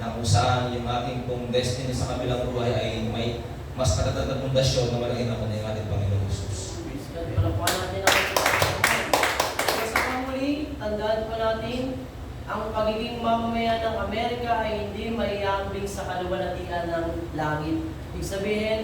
S14: na kung saan yung ating pong destiny sa kabilang buhay ay may mas katatag na pundasyon na malaki na yung ating Panginoon Jesus.
S1: Palapuan natin ang kaya sa pamuli, tandaan po natin, ang pagiging mamamayan ng Amerika ay hindi maiambing sa kaluwalhatian ng langit. Ibig sabihin,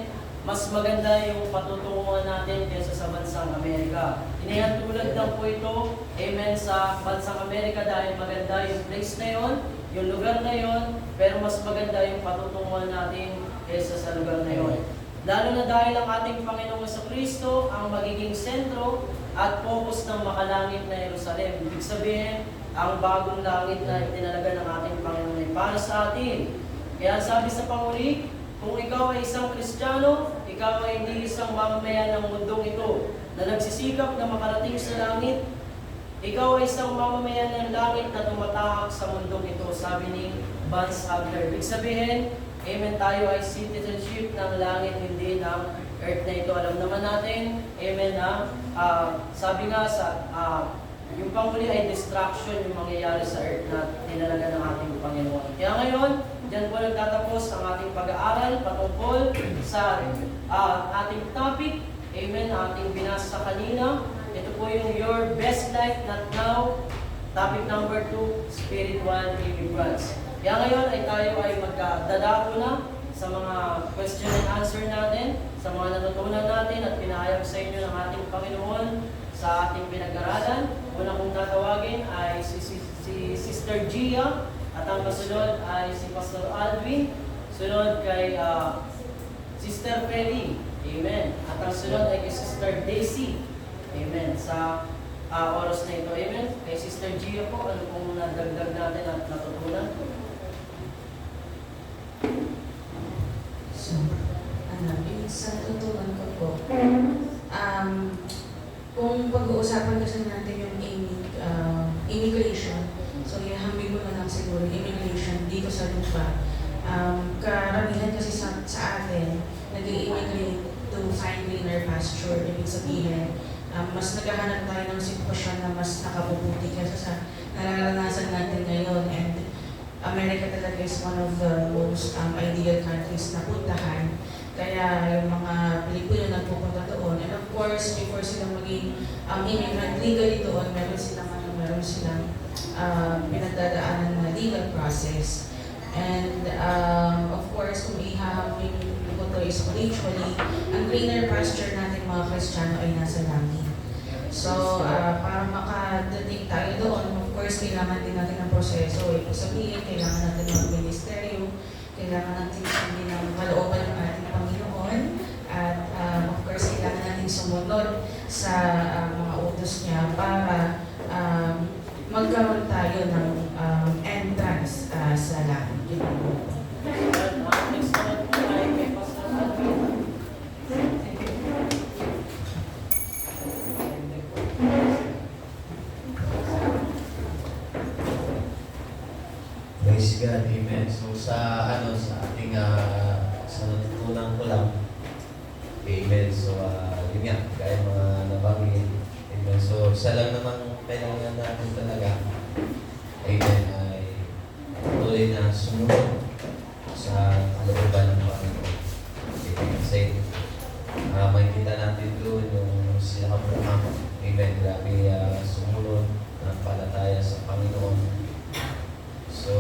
S1: mas maganda yung patutunguhan natin kaysa sa bansang Amerika. Inihantulad lang po ito, amen, sa bansang Amerika dahil maganda yung place na yon, yung lugar na yon, pero mas maganda yung patutunguhan natin kaysa sa lugar na yon. Lalo na dahil ang ating Panginoong Jesucristo ang magiging sentro at focus ng makalangit na Jerusalem. Ibig sabihin, ang bagong langit na itinalaga ng ating Panginoon ay para sa atin. Kaya sabi sa panguli, kung ikaw ay isang Kristiyano, ikaw ay hindi isang mamamayan ng mundong ito na nagsisikap na makarating sa langit. Ikaw ay isang mamamayan ng langit na tumatahak sa mundong ito, sabi ni Vance Havner. Ibig sabihin, amen, tayo ay citizenship ng langit, hindi ng earth na ito. Alam naman natin, amen, na sabi nga sa yung panguli ay distraction yung mangyayari sa earth na tinalaga ng ating Panginoon. Kaya ngayon, diyan po nagtatapos ang ating pag-aaral patungkol sa ating topic, amen, ating binasa kanina. Ito po yung Your Best Life Not Now, topic number 2, Spiritual Immigrants. Kaya ngayon ay tayo ay magdadako na sa mga question and answer natin, sa mga natutunan natin at pinahayag sa inyo ng ating Panginoon sa ating pinag-aralan. Una kong tatawagin ay si Sister Gia at ang kasunod ay si Pastor Alvin. Sunod kay Sister Feli. Amen. At ang sunod ay kay Sister Daisy. Amen. Sa oras na ito. Amen. Kay Sister Gia po, ano pong nadagdag natin at natutunan?
S7: So, sa natutunan ko po, kung pag-uusapan kasi natin yung immigration, so ihambing mo na lang siguro immigration dito sa lupa. Karamihan kasi sa atin, nag-i-immigrate to find greener pasture. Ibig sabihin, mas naghahanap tayo ng sitwasyon na mas nakabubuti kaysa sa nararanasan natin ngayon. And America talaga is one of the most ideal countries na puntahan. Kaya yung mga Pilipino nagpupunta doon. And of course, before silang maging immigrant legally doon, meron silang pinagdadaanan na legal process. And of course, kung ihahambing ko to is spiritually, ang greener pasture natin mga Kristiyano ay nasa langit. So, para makadating tayo doon, of course, kailangan din natin ng proseso. Ibig sabihin, kailangan natin ng ministeryo, kailangan natin sundin ng kalooban ng ating Panginoon, at of course, kailangan natin sumunod sa mga utos niya para magkaroon tayo ng entrance sa langit.
S1: Next naman po ay kay Pastor Alvin.
S6: Praise God, amen. So sa ating sa natutunan ko lang, amen. So yun nga, kaya mga nabanggit, amen. So isa lang naman kailangan natin talaga, amen, ay tuloy na sumunod sa kalooban ng Panginoon. Amen. Kasi makikita natin doon yung sila Abraham, amen. Grabe sumunod ng palataya sa Panginoon. So,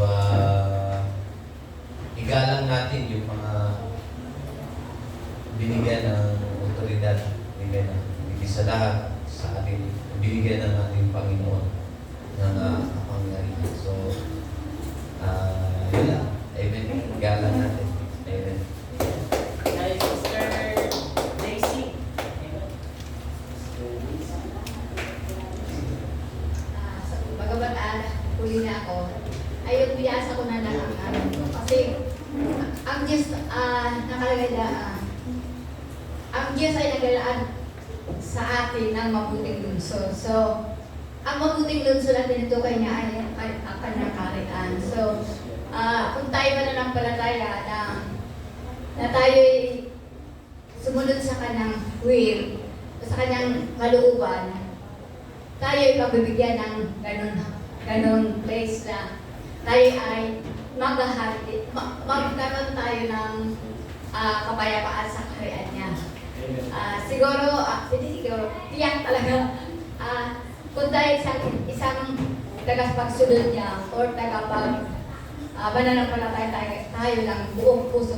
S6: igalang natin yung mga binigyan ng otoridad, amen, hindi sa lahat sa atin, binigyan ng ating Panginoon ng kapangyarihan. So, yun lang, amen, igalang natin, amen.
S1: Kay Sister Daisy.
S8: Bagamat huli na ako, ayun, binasa ko na lang ang kasi ang Diyos nakalagay na ang Diyos ay naglalaan sa atin ng mabuting lungsod. So, ang mabuting lungsod na tinutukoy niya ay ang kanyang kaharian. So, kung tayo mananampalataya na tayo'y sumunod sa kanyang will, sa kanyang kalooban, tayo'y pabibigyan ng ganun place na tayo ay magkaroon tayo ng kapayapaan sa kaharian niya. Siguro, tiyak talaga, kung tayo isang tagapagsunod niya or mananampalataya tayo lang buong puso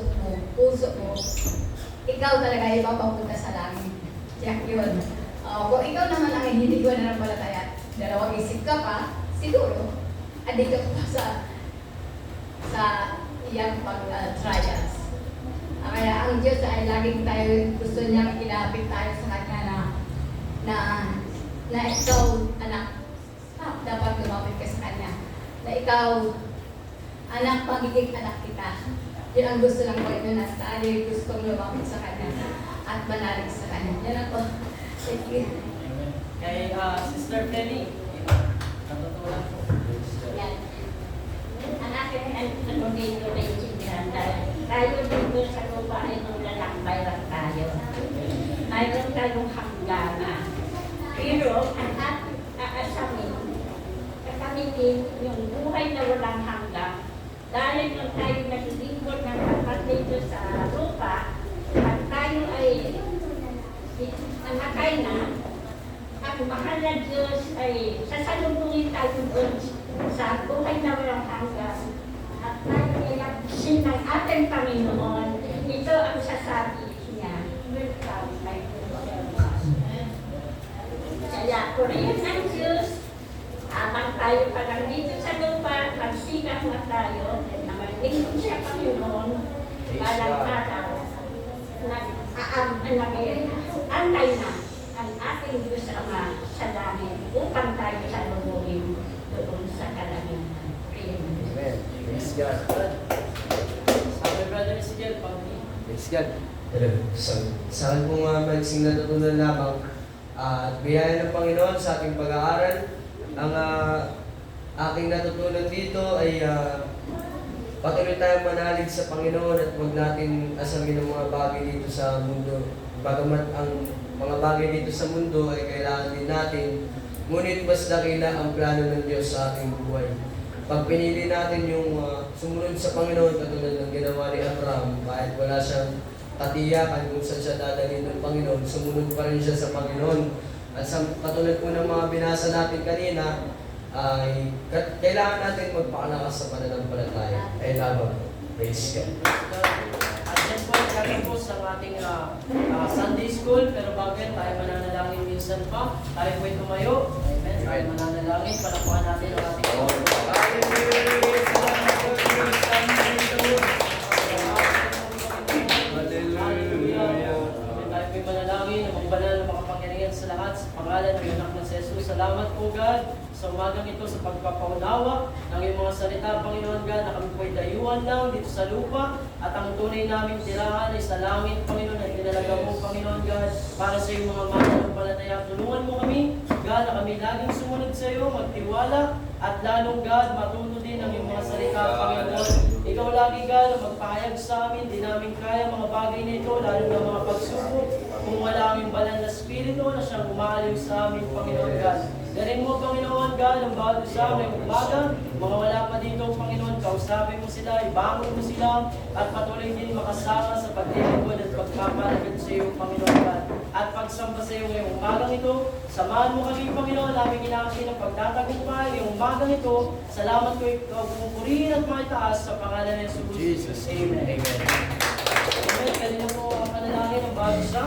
S8: mo, ikaw talaga ay mapapunta sa langit. Tiyak yun. Kung ikaw naman ang hindi ko nananampalataya, dalawang isip ka pa, siguro, andito ka pa sa iyang pag-trials. Kaya ang Diyos ay laging tayo, gusto niyang ilapit tayo sa Kanya na ikaw, anak, dapat lumapit ka sa Kanya. Na ikaw, anak, magiging anak kita. Yun ang gusto lang ko ito na tayo gusto lumapit sa Kanya at manalig sa Kanya. Yan ako. Thank you.
S1: Kay Sister Kelly, natutunan po.
S15: Yan. Ang akin ano dito na intindihan tayo dito sa lupa ay naglalakbay lang tayo. Mayroon tayong hangganan. Pero ang ating aasamin, kakamitin yung buhay na walang hanggan, dahil nung tayo naglilingkod ng kapat dito sa lupa, at tayo ay namatay na, ang mahal na Diyos ay sasalubungin tayo doon sa buhay na walang hanggan. At tayo ay sin ng ating Panginoon. Ito ang sasabi niya, welcome, my Lord. Kaya purihin ng Diyos, habang tayo pa lang dito sa lupa, magsikap na tayo, na maglingkod sa Panginoon, balang araw, antay na ang ating Diyos Ama sa langit upang tayo salubungin doon sa kalangitan.
S2: Amen. Praise God.
S1: Sabi Brother Sigel, Panginoon.
S2: Praise God. Sa akin pong maliksing natutunan lamang at biyaya ng Panginoon sa ating pag-aaral. Ang aking natutunan dito ay patuloy tayong manalig sa Panginoon at huwag natin asamin ang mga bagay dito sa mundo. Bagamat ang mga bagay dito sa mundo ay kailangan din natin, ngunit mas dakila ang plano ng Diyos sa ating buhay. Pag pinili natin yung sumunod sa Panginoon, katulad ng ginawa ni Abraham, kahit wala siyang katiyakan kung saan siya dadalhin ng Panginoon, sumunod pa rin siya sa Panginoon. At sa katulad po ng mga binasa natin kanina, ay kailangan natin magpakalakas sa pananampalataya. Ay lamang. Praise God.
S1: At yan po, nagkakapos ang ating Sunday School. Pero bago yan, tayo mananalangin minsan pa. Tayo po'y tumayo. Amen. Tayo mananalangin. Palakuhan natin ang ating Lord. Tayo po'y manalangin na magbanal na makapangyarihan sa lahat. Sa pangalan ng anak ng Jesus. Salamat po, God, sa umagang ito sa pagpapaunawa ng iyong mga salita, Panginoon God, na kami po'y dayuhan lang dito sa lupa at ang tunay naming tirahan ay sa langit, Panginoon, at tinalaga mo, Panginoon God, para sa iyong mga mananampalataya. Tulungan mo kami, God, na kami laging sumunod sa iyo, magtiwala, at lalong, God, matuto din ang iyong mga salita, Panginoon. Ikaw lagi, God, ang magpahayag sa amin, di namin kaya mga bagay na ito, lalo na mga pagsubok, kung wala aming banal na spirito na siyang umaliw sa amin, Panginoon God. Galing mo, Panginoon God, ang bawat isa ngayong umaga, mga wala pa dito, Panginoon, kausapin mo sila, ibangon mo sila, at patuloy din makasama sa paglilingkod at pagpapalagad sa iyo, Panginoon God. At pagsamba sa iyo ngayong umagang ito, samahan mo kami, Panginoon, aming inaangkin ang pagtatagumpay ngayong umagang ito. Salamat ko ikaw, pumupurihin at maitaas sa pangalan ng Jesus. Amen.